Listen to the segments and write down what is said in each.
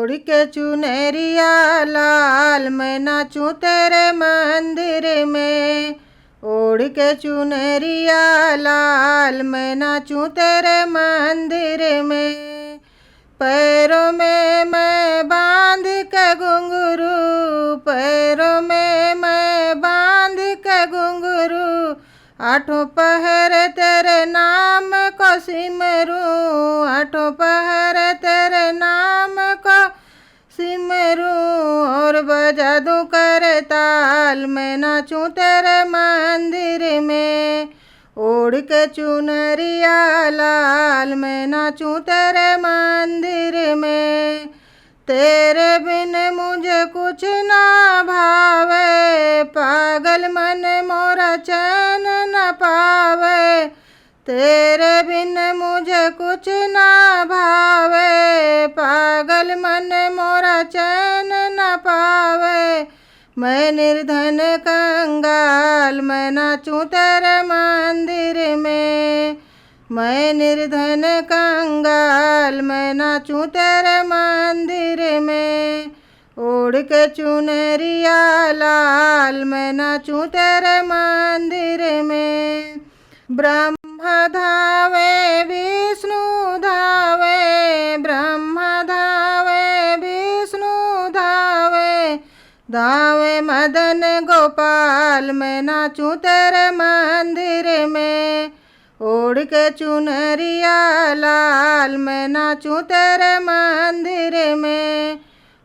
ओढ़ के चुनरिया लाल मैं नाचूं तेरे मंदिर में। ओढ़ के चुनरिया लाल मैं नाचूं तेरे मंदिर में। पैरों में मैं बांध के घुंघरू, पैरों में मैं बांध के घुंघरू, आठों पहर तेरे नाम को सिमरूं, आठों पहर तेरे नाम को सिमरूं। और बजा दूं करताल मैं नाचूं तेरे मंदिर में। ओढ़ के चुनरिया लाल मैं नाचूं तेरे मंदिर में। तेरे बिन मुझे कुछ ना भावे, पागल मन मोरा चैन न पावे। तेरे बिन मुझे कुछ ना भावे, पागल मन मोरा चैन न पावे। मैं निर्धन कंगाल मैं नाचूं तेरे मंदिर में। मैं निर्धन कंगाल मैं नाचूं तेरे मंदिर में। ओढ़ के चुनरिया लाल मैं नाचूं तेरे मंदिर में। ब्रह्मा धावे विष्णु धावे, ब्रह्मा धावे विष्णु धावे, धावे मदन गोपाल मैं नाचूं तेरे मंदिर में। ओढ़ के चुनरिया लाल मैं नाचूं तेरे मंदिर में।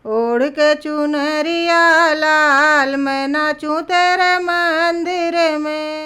ओढ़ के चुनरिया लाल मैं नाचूं तेरे मंदिर में।